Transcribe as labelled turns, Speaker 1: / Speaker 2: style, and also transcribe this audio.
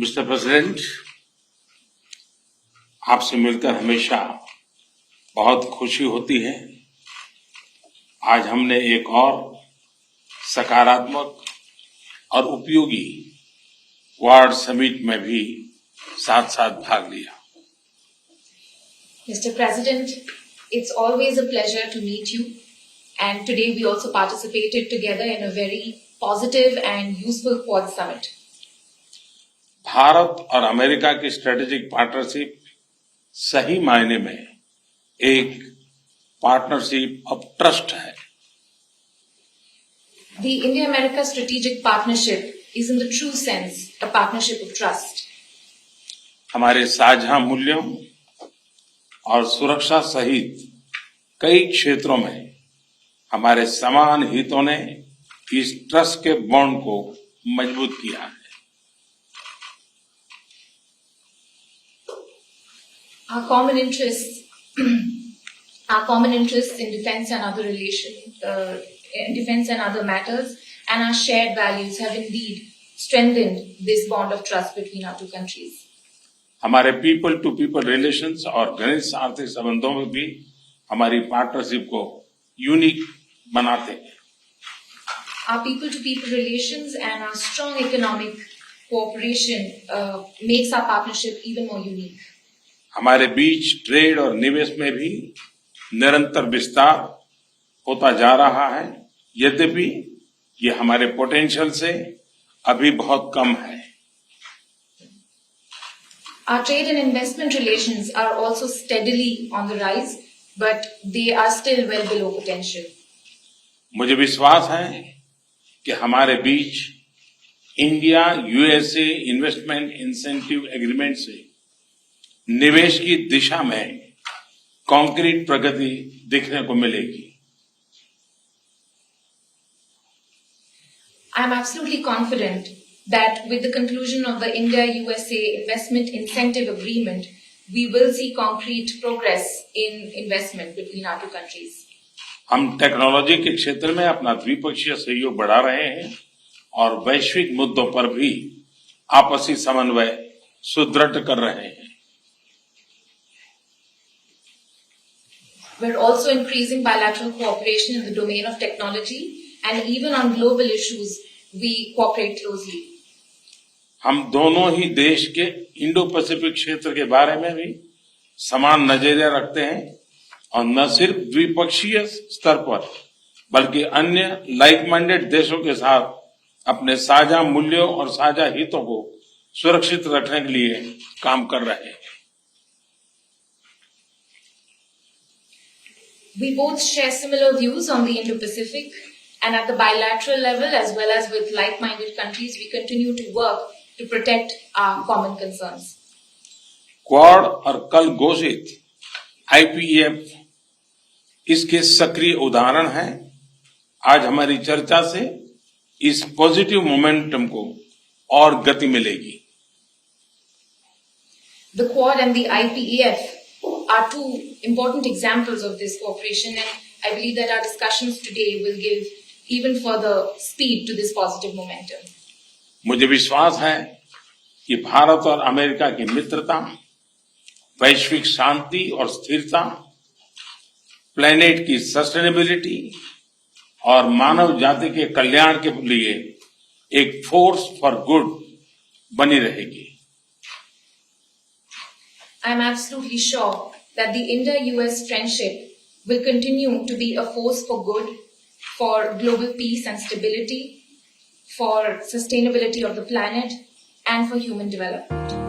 Speaker 1: Mister president, आपसे मिलकर हमेशा बहुत खुशी होती है। आज हमने एक और सकारात्मक और उपयोगी क्वाड समिट में भी साथ साथ भाग लिया।
Speaker 2: Mr. President, it's always a pleasure to meet you, and today we also participated together in a very positive and useful Quad Summit.
Speaker 1: Bharat और अमेरिका की स्ट्रेटेजिक पार्टनरशिप सही मायने में एक पार्टनरशिप ऑफ ट्रस्ट है।
Speaker 2: The India-America strategic partnership is in the true sense a partnership of trust.
Speaker 1: हमारे साझा मूल्यों और सुरक्षा सहित कई क्षेत्रों में हमारे समान हितों ने इस ट्रस्ट के बॉन्ड को मजबूत किया है।
Speaker 2: Our common interests in defense and other matters, and our shared values have indeed strengthened this bond of trust between our two countries.
Speaker 1: हमारे पीपल टू पीपल रिलेशंस और घनिष्ठ आर्थिक संबंधों में भी हमारी पार्टनरशिप को यूनिक बनाते हैं।
Speaker 2: Our people to people relations and our strong economic cooperation makes our partnership even more unique.
Speaker 1: हमारे बीच ट्रेड और निवेश में भी निरंतर विस्तार होता जा रहा है, यद्यपि ये हमारे पोटेंशियल से अभी बहुत कम है।
Speaker 2: Our trade and investment relations are also steadily on the rise, but they are still well below potential.
Speaker 1: मुझे विश्वास है कि हमारे बीच India USA investment incentive agreement से निवेश की दिशा में कॉन्क्रीट प्रगति देखने को मिलेगी।
Speaker 2: I am absolutely confident that with the conclusion of the India-USA Investment Incentive Agreement, we will see concrete progress in investment between our two countries.
Speaker 1: हम technology के क्षेत्र में अपना द्विपक्षीय सहयोग बढ़ा रहे हैं और वैश्विक मुद्दों पर भी आपसी समन्वय सुदृढ़ कर रहे हैं।
Speaker 2: We're also increasing bilateral cooperation in the domain of technology, and even on global issues, we cooperate closely.
Speaker 1: हम दोनों ही देश के इंडो पैसिफिक क्षेत्र के बारे में भी समान नजरिया रखते हैं और न सिर्फ द्विपक्षीय स्तर पर बल्कि अन्य लाइक माइंडेड देशों के साथ अपने साझा मूल्यों और साझा हितों को सुरक्षित रखने के लिए काम कर रहे हैं।
Speaker 2: We both share similar views on the Indo-Pacific, and at the bilateral level as well as with like-minded countries, we continue to work to protect our common concerns.
Speaker 1: Quad और कल घोषित आईपीएफ इसके सक्रिय उदाहरण हैं। आज हमारी चर्चा से इस पॉजिटिव मोमेंटम को और गति मिलेगी।
Speaker 2: The Quad and the IPEF are two important examples of this cooperation, and I believe that our discussions today will give even further speed to this positive momentum.
Speaker 1: मुझे विश्वास है कि भारत और अमेरिका की मित्रता, वैश्विक शांति और स्थिरता, प्लेनेट की सस्टेनेबिलिटी और मानव जाति के कल्याण के लिए एक फोर्स फॉर गुड बनी रहेगी।
Speaker 2: I am absolutely sure that the India-US friendship will continue to be a force for good, for global peace and stability, for sustainability of the planet, and for human development.